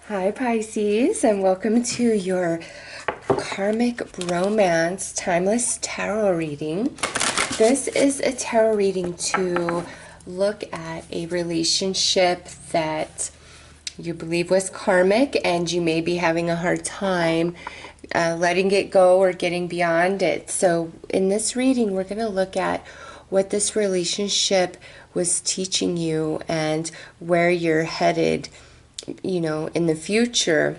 Hi Pisces, and welcome to your Karmic Romance Timeless Tarot reading. This is a tarot reading to look at a relationship that you believe was karmic and you may be having a hard time letting it go or getting beyond it. So in this reading, we're going to look at what this relationship was teaching you and where you're headed, in the future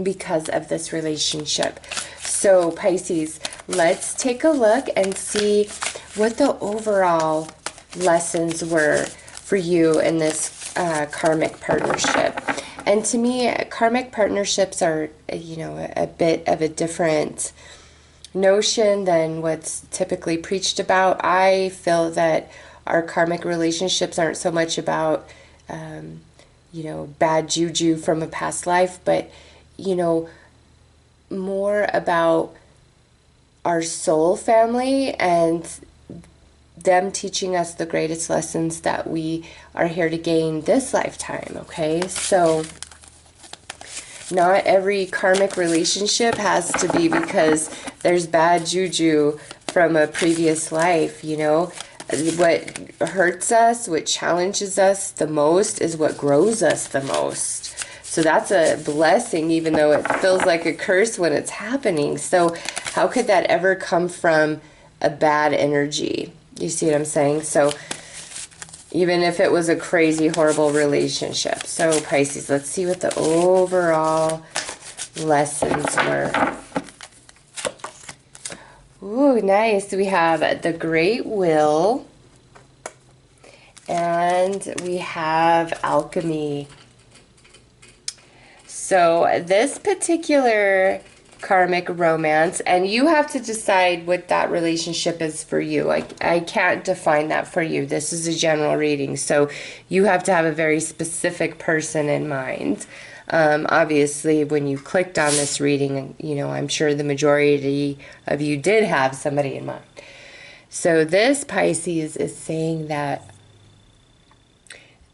because of this relationship. So Pisces, let's take a look and see what the overall lessons were for you in this karmic partnership. And to me, karmic partnerships are, a bit of a different notion than what's typically preached about. I feel that our karmic relationships aren't so much about bad juju from a past life, but, more about our soul family and them teaching us the greatest lessons that we are here to gain this lifetime, okay? So not every karmic relationship has to be because there's bad juju from a previous life, What hurts us, what challenges us the most is what grows us the most. So that's a blessing, even though it feels like a curse when it's happening. So how could that ever come from a bad energy? You see what I'm saying? So even if it was a crazy, horrible relationship. So Pisces, let's see what the overall lessons were. Ooh, nice. We have the Great Will. And we have Alchemy. So this particular karmic romance, and you have to decide what that relationship is for you. I can't define that for you. This is a general reading, so you have to have a very specific person in mind. Obviously, when you clicked on this reading, I'm sure the majority of you did have somebody in mind. So this Pisces is saying that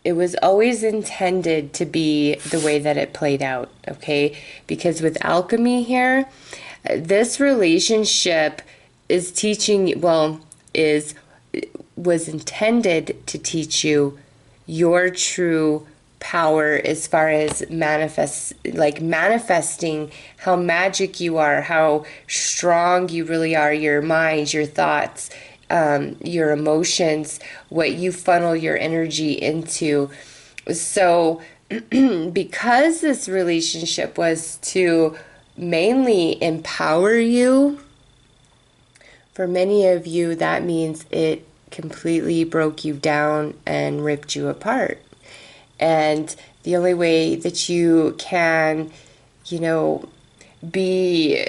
it was always intended to be the way that it played out, okay? Because with alchemy here, this relationship is teaching, was intended to teach you your true power as far as manifesting how magic you are, how strong you really are, your mind, your thoughts, your emotions, what you funnel your energy into. So because this relationship was to mainly empower you, for many of you, that means it completely broke you down and ripped you apart. And the only way that you can, be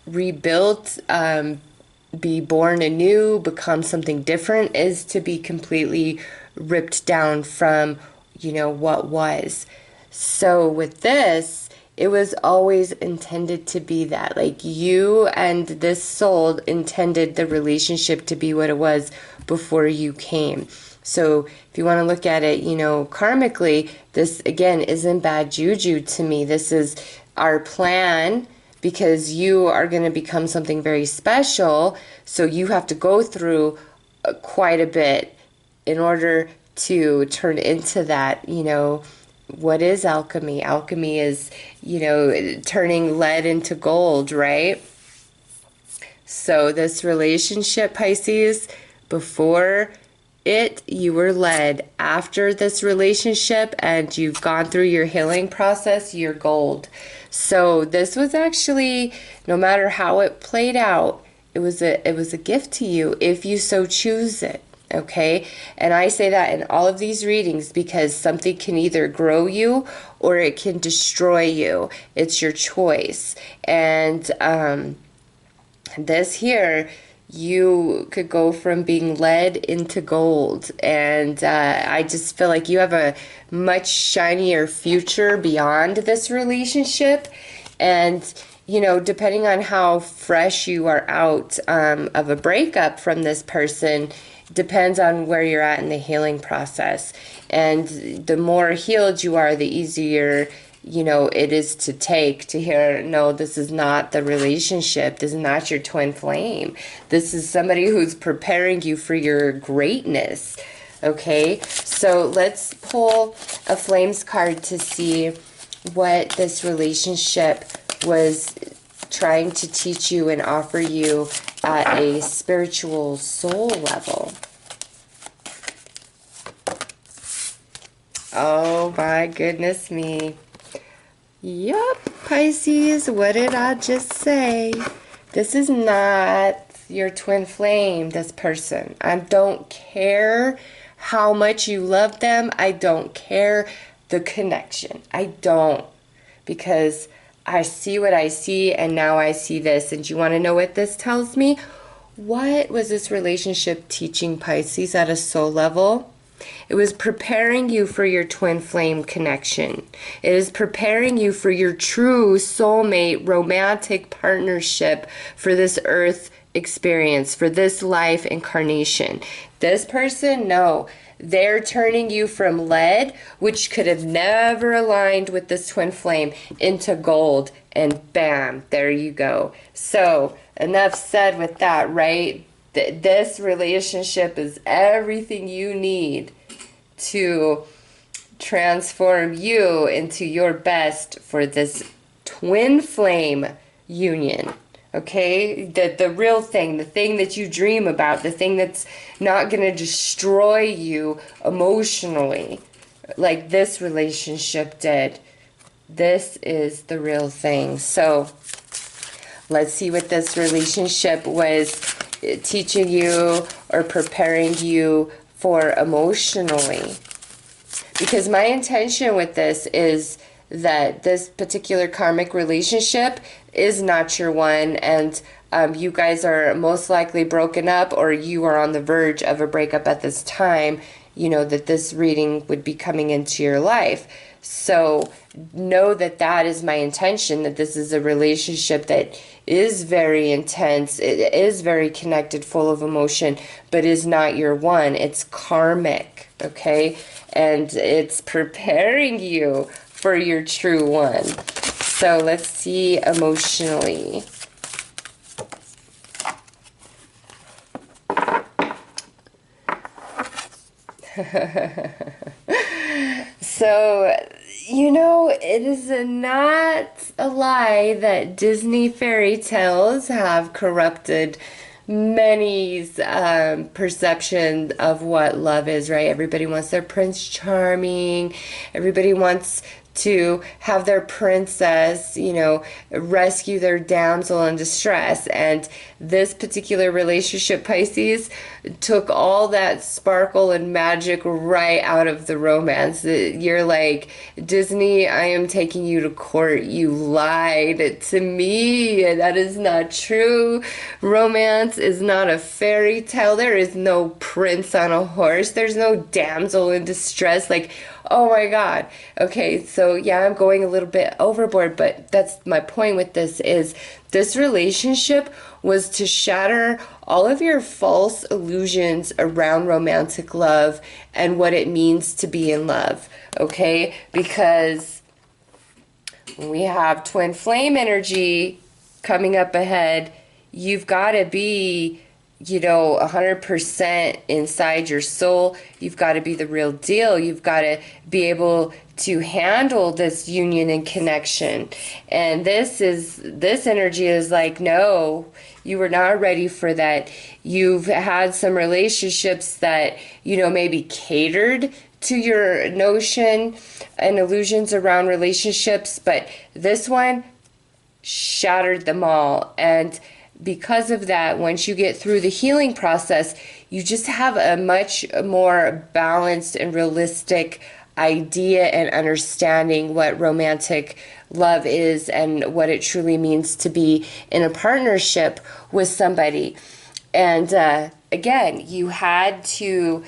rebuilt, be born anew, become something different, is to be completely ripped down from, what was. So with this, it was always intended to be that. Like, you and this soul intended the relationship to be what it was before you came. So if you want to look at it, karmically, this, again, isn't bad juju to me. This is our plan, because you are going to become something very special. So you have to go through quite a bit in order to turn into that. What is alchemy? Alchemy is, turning lead into gold, right? So this relationship, Pisces, before it, you were lead. After this relationship and you've gone through your healing process, you're gold. So this was actually, no matter how it played out, it was a gift to you if you so choose it. Okay? And I say that in all of these readings because something can either grow you or it can destroy you. It's your choice. And this here, you could go from being lead into gold. And I just feel like you have a much shinier future beyond this relationship. And, depending on how fresh you are out of a breakup from this person, depends on where you're at in the healing process. And the more healed you are, the easier you know, it is to take, to hear, no, this is not the relationship. This is not your twin flame. This is somebody who's preparing you for your greatness. Okay, so let's pull a Flames card to see what this relationship was trying to teach you and offer you at a spiritual soul level. Oh my goodness me. Yup, Pisces, what did I just say? This is not your twin flame, this person. I don't care how much you love them. I don't care the connection. I don't. Because I see what I see, and now I see this. And do you want to know what this tells me? What was this relationship teaching Pisces at a soul level? It was preparing you for your twin flame connection. It is preparing you for your true soulmate romantic partnership for this earth experience, for this life incarnation. This person, no, they're turning you from lead, which could have never aligned with this twin flame, into gold, and bam, there you go. So enough said with that, right? This relationship is everything you need to transform you into your best for this twin flame union. Okay? The real thing, the thing that you dream about, the thing that's not going to destroy you emotionally like this relationship did. This is the real thing. So let's see what this relationship was teaching you or preparing you for emotionally. Because my intention with this is that this particular karmic relationship is not your one, and you guys are most likely broken up, or you are on the verge of a breakup at this time, you know, that this reading would be coming into your life. So know that that is my intention, that this is a relationship that is very intense, it is very connected, full of emotion, but is not your one. It's karmic, okay? And it's preparing you for your true one. So let's see emotionally. So, you know, it is not a lie that Disney fairy tales have corrupted many's perception of what love is, right? Everybody wants their Prince Charming. Everybody wants to have their princess, you know, rescue their damsel in distress. And this particular relationship, Pisces, took all that sparkle and magic right out of the romance. You're like, Disney, I am taking you to court. You lied to me. That is not true. Romance is not a fairy tale. There is no prince on a horse. There's no damsel in distress. Like, oh my God. Okay, so yeah, I'm going a little bit overboard, but that's my point with this is this relationship was to shatter all of your false illusions around romantic love and what it means to be in love, okay? Because when we have twin flame energy coming up ahead, you've got to be, you know, 100% inside your soul. You've got to be the real deal. You've got to be able to handle this union and connection. And this energy is like, no, you were not ready for that. You've had some relationships that, you know, maybe catered to your notion and illusions around relationships, but this one shattered them all. And because of that, once you get through the healing process, you just have a much more balanced and realistic idea and understanding what romantic love is and what it truly means to be in a partnership with somebody. And again, you had to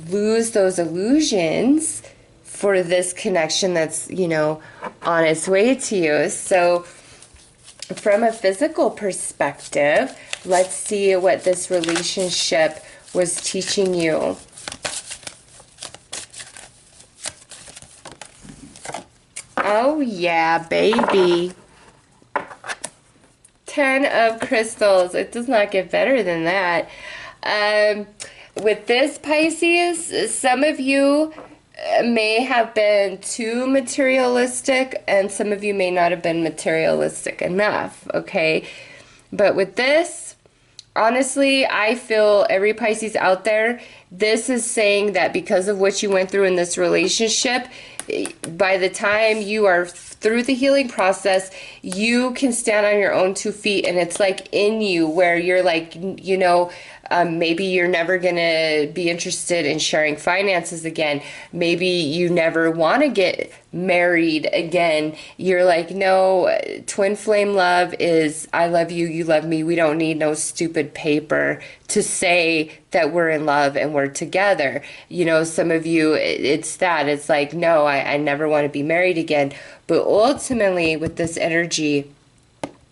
lose those illusions for this connection that's, you know, on its way to you. So from a physical perspective, let's see what this relationship was teaching you. Oh, yeah, baby. 10 of crystals. It does not get better than that. With this, Pisces, some of you may have been too materialistic, and some of you may not have been materialistic enough, okay? But with this, honestly, I feel every Pisces out there, this is saying that because of what you went through in this relationship, by the time you are through the healing process, you can stand on your own 2 feet, and it's like in you where you're like, you know, maybe you're never going to be interested in sharing finances again. Maybe you never want to get married again. You're like, no, twin flame love is I love you, you love me. We don't need no stupid paper to say that we're in love and we're together. You know, some of you, it's that. It's like, no, I never want to be married again. But ultimately, with this energy,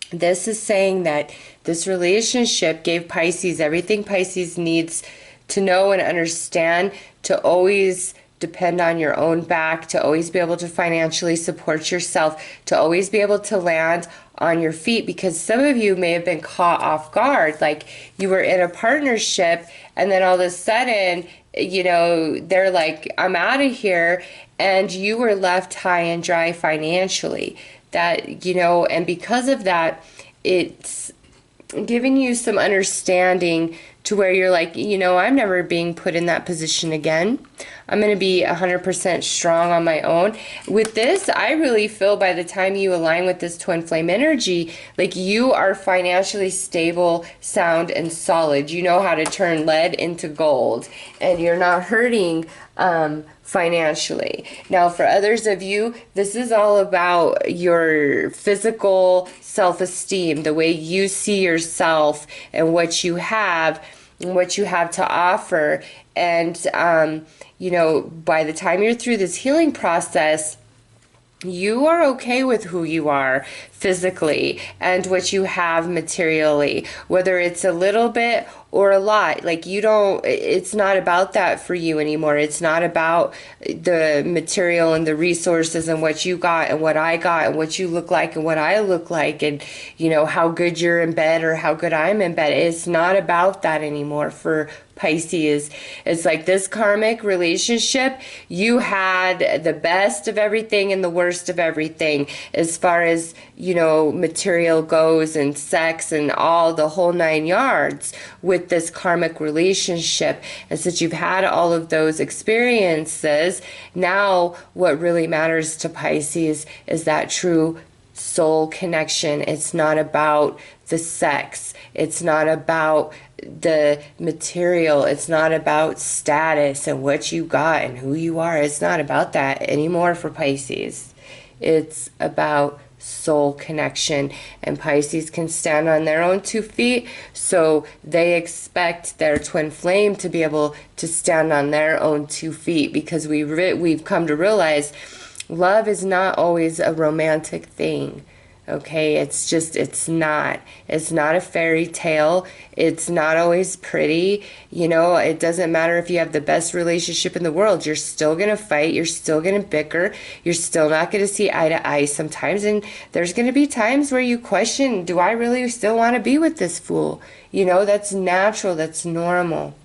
this is saying that this relationship gave Pisces everything Pisces needs to know and understand, to always depend on your own back, to always be able to financially support yourself, to always be able to land on your feet, because some of you may have been caught off guard. Like you were in a partnership and then all of a sudden, you know, they're like, I'm out of here. And you were left high and dry financially. That, you know, and because of that, it's giving you some understanding to where you're like, you know, I'm never being put in that position again. I'm going to be 100% strong on my own. With this, I really feel by the time you align with this twin flame energy, like you are financially stable, sound, and solid. You know how to turn lead into gold, and you're not hurting financially. Now, for others of you, this is all about your physical self-esteem, the way you see yourself and what you have to offer. And you know, by the time you're through this healing process, you are okay with who you are physically and what you have materially, whether it's a little bit or a lot. Like you don't, it's not about that for you anymore. It's not about the material and the resources and what you got and what I got and what you look like and what I look like, and you know, how good you're in bed or how good I'm in bed. It's not about that anymore for Pisces. It's like this karmic relationship, you had the best of everything and the worst of everything as far as, you know, material goes and sex and all the whole 9 yards with this karmic relationship. And since you've had all of those experiences, now what really matters to Pisces is that true soul connection. It's not about the sex. It's not about the material. It's not about status and what you got and who you are. It's not about that anymore for Pisces. It's about soul connection, and Pisces can stand on their own 2 feet, so they expect their twin flame to be able to stand on their own 2 feet, because we've come to realize love is not always a romantic thing. Okay, it's not a fairy tale. It's not always pretty. You know, it doesn't matter if you have the best relationship in the world. You're still going to fight. You're still going to bicker. You're still not going to see eye to eye sometimes. And there's going to be times where you question, do I really still want to be with this fool? You know, that's natural. That's normal.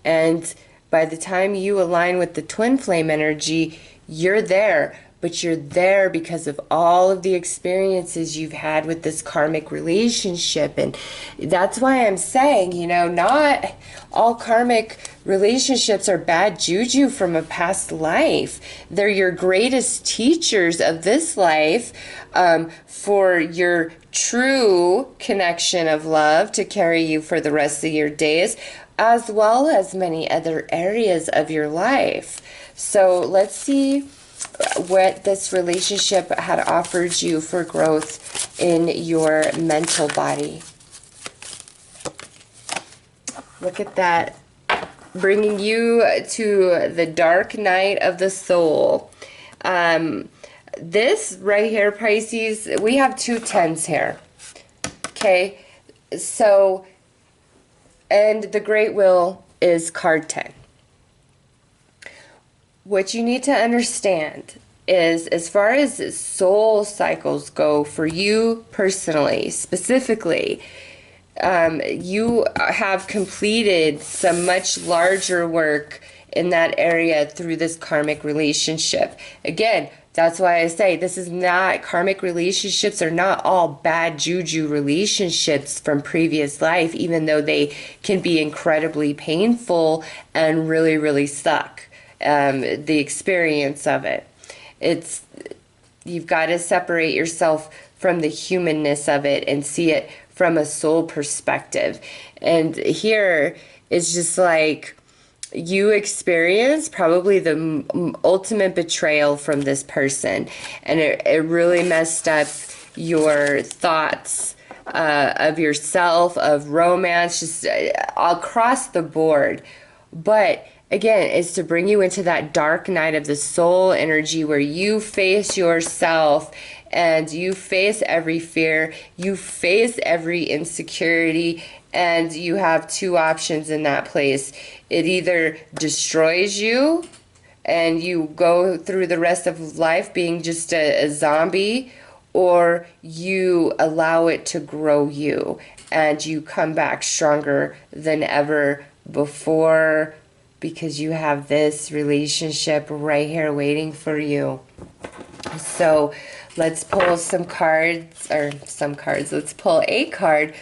And by the time you align with the twin flame energy, you're there. But you're there because of all of the experiences you've had with this karmic relationship. And that's why I'm saying, you know, not all karmic relationships are bad juju from a past life. They're your greatest teachers of this life, for your true connection of love to carry you for the rest of your days, as well as many other areas of your life. So let's see what this relationship had offered you for growth in your mental body. Look at that. Bringing you to the dark night of the soul. This right here, Pisces, we have 2 10s here. Okay, so, and the Great Wheel is card 10. What you need to understand is, as far as soul cycles go for you personally, specifically, you have completed some much larger work in that area through this karmic relationship. Again, that's why I say this is not, karmic relationships are not all bad juju relationships from previous life, even though they can be incredibly painful and really, really suck. The experience of it. You've got to separate yourself from the humanness of it and see it from a soul perspective. And here it's just like you experience probably the ultimate betrayal from this person, and it really messed up your thoughts of yourself, of romance, just across the board. But again, it's to bring you into that dark night of the soul energy where you face yourself and you face every fear, you face every insecurity, and you have two options in that place. It either destroys you and you go through the rest of life being just a zombie, or you allow it to grow you and you come back stronger than ever before, because you have this relationship right here waiting for you. So let's pull some cards, let's pull a card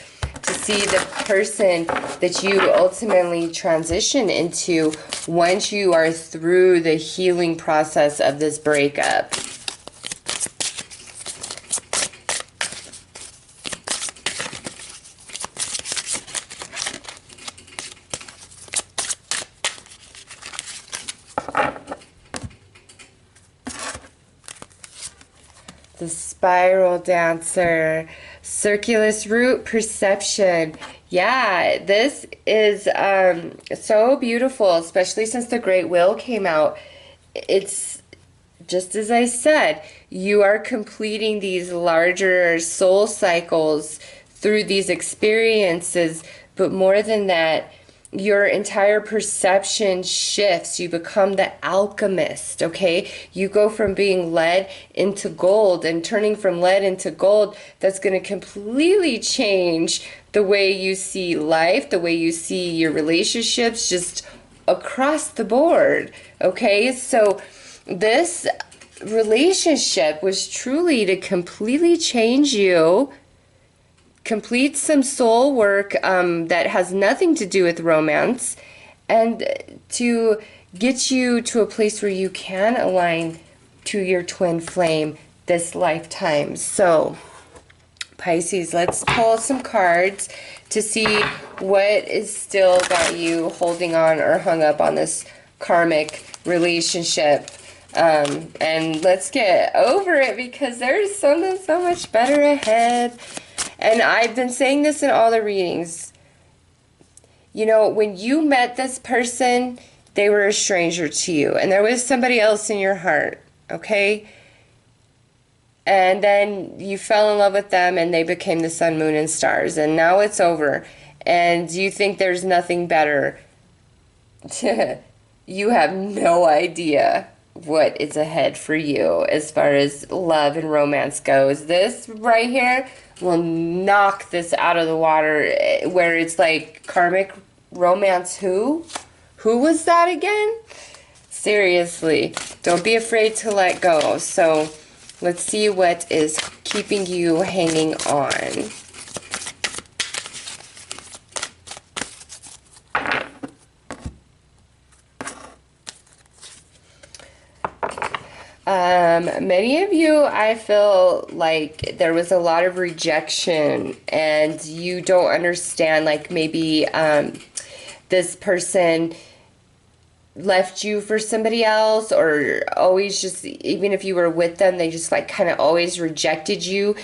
to see the person that you ultimately transition into once you are through the healing process of this breakup. The Spiral Dancer, Circulus Root, Perception. Yeah, this is so beautiful, especially since the Great Wheel came out. It's just as I said, you are completing these larger soul cycles through these experiences, but more than that, your entire perception shifts. You become the alchemist, okay? You go from being lead into gold, and turning from lead into gold, that's going to completely change the way you see life, the way you see your relationships, just across the board, okay? So this relationship was truly to completely change you, complete some soul work that has nothing to do with romance, and to get you to a place where you can align to your twin flame this lifetime. So, Pisces, let's pull some cards to see what is still got you holding on or hung up on this karmic relationship. And let's get over it, because there's something so much better ahead. And I've been saying this in all the readings. You know, when you met this person, they were a stranger to you, and there was somebody else in your heart, okay? And then you fell in love with them, and they became the sun, moon, and stars, and now it's over, and you think there's nothing better. You have no idea what is ahead for you as far as love and romance goes. This right here will knock this out of the water, where it's like karmic romance. Who was that again? Seriously, don't be afraid to let go. So let's see what is keeping you hanging on. Many of you, I feel like there was a lot of rejection, and you don't understand, like maybe this person left you for somebody else, or always just, even if you were with them, they just like kind of always rejected you.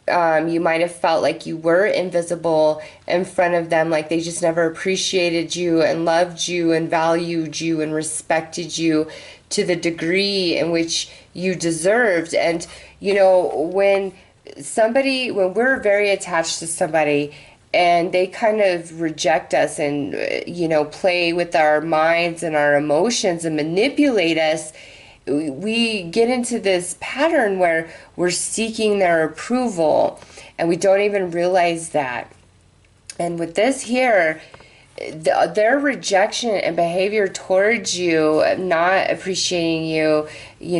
You might have felt like you were invisible in front of them, like they just never appreciated you and loved you and valued you and respected you to the degree in which you deserved. And, you know, when we're very attached to somebody and they kind of reject us and, you know, play with our minds and our emotions and manipulate us, we get into this pattern where we're seeking their approval and we don't even realize that. And with this here, their rejection and behavior towards you, not appreciating you,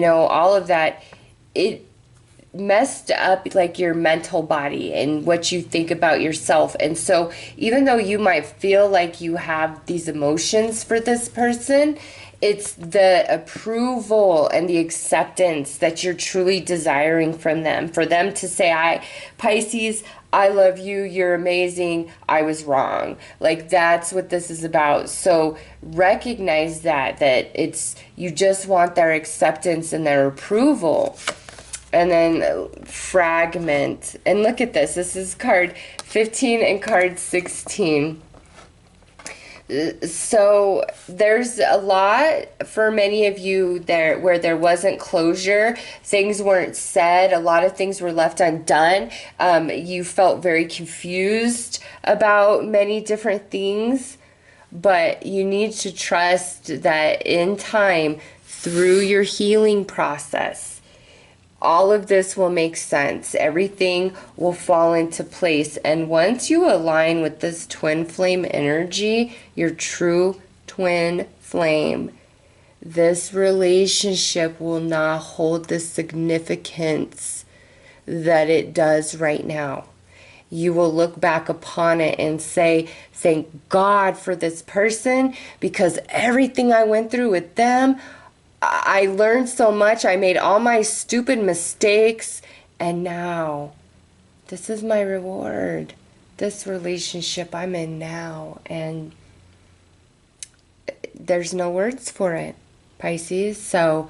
all of that, it messed up like your mental body and what you think about yourself. And so even though you might feel like you have these emotions for this person, it's the approval and the acceptance that you're truly desiring from them. For them to say, Pisces, I love you, you're amazing, I was wrong. Like, that's what this is about. So recognize that it's, you just want their acceptance and their approval. And then fragment. And look at this. This is card 15 and card 16. So there's a lot for many of you there where there wasn't closure. Things weren't said. A lot of things were left undone. You felt very confused about many different things. But you need to trust that in time, through your healing process, all of this will make sense. Everything will fall into place. And once you align with this twin flame energy, your true twin flame, this relationship will not hold the significance that it does right now. You will look back upon it and say, thank God for this person, because everything I went through with them, I learned so much. I made all my stupid mistakes. And now, this is my reward. This relationship I'm in now. And there's no words for it, Pisces. So,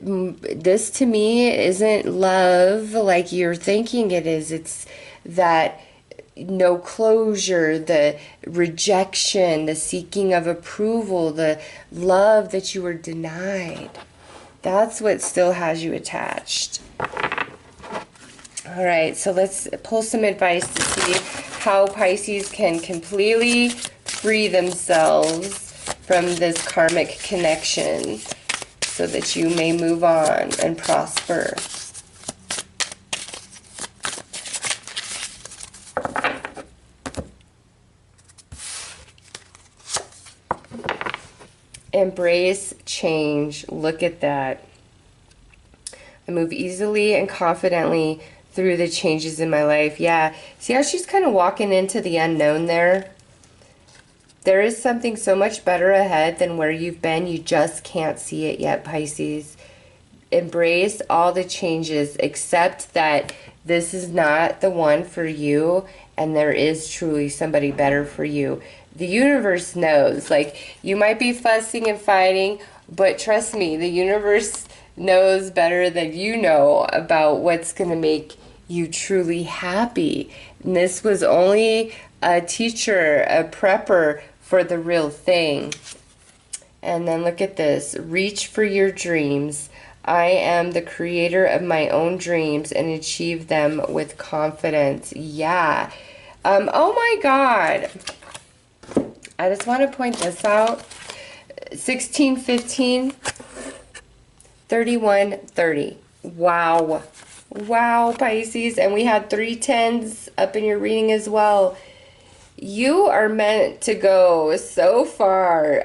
this to me isn't love like you're thinking it is. It's that no closure, the rejection, the seeking of approval, the love that you were denied. That's what still has you attached. All right, so let's pull some advice to see how Pisces can completely free themselves from this karmic connection so that you may move on and prosper. Embrace change. Look at that. I move easily and confidently through the changes in my life. Yeah. See how she's kind of walking into the unknown there? There is something so much better ahead than where you've been. You just can't see it yet, Pisces. Embrace all the changes. Accept that this is not the one for you and there is truly somebody better for you. The universe knows. Like, you might be fussing and fighting, but trust me, the universe knows better than you know about what's going to make you truly happy. And this was only a teacher, a prepper for the real thing. And then look at this. Reach for your dreams. I am the creator of my own dreams and achieve them with confidence. Yeah. Oh my God. I just want to point this out. 16, 15, 31, 30. Wow. Wow, Pisces. And we had 3 10s up in your reading as well. You are meant to go so far.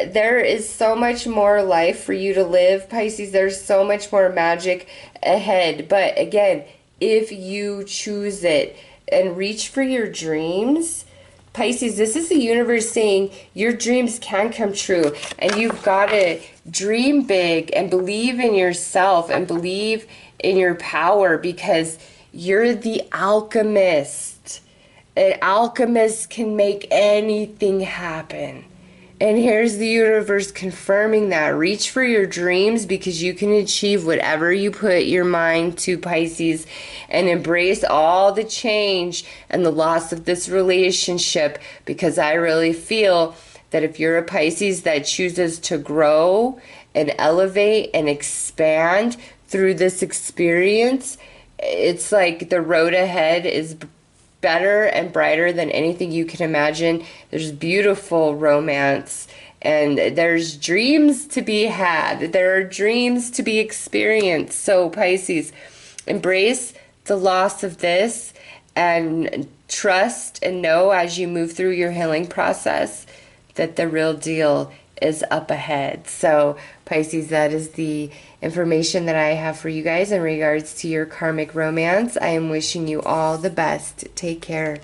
There is so much more life for you to live, Pisces. There's so much more magic ahead. But again, if you choose it and reach for your dreams, Pisces, this is the universe saying your dreams can come true. And you've got to dream big and believe in yourself and believe in your power, because you're the alchemist. An alchemist can make anything happen. And here's the universe confirming that. Reach for your dreams, because you can achieve whatever you put your mind to, Pisces. And embrace all the change and the loss of this relationship, because I really feel that if you're a Pisces that chooses to grow and elevate and expand through this experience, it's like the road ahead is better and brighter than anything you can imagine. There's beautiful romance And there's dreams to be had. There are dreams to be experienced. So Pisces, embrace the loss of this and trust and know as you move through your healing process that the real deal is up ahead. So Pisces, that is the information that I have for you guys in regards to your karmic romance. I am wishing you all the best. Take care.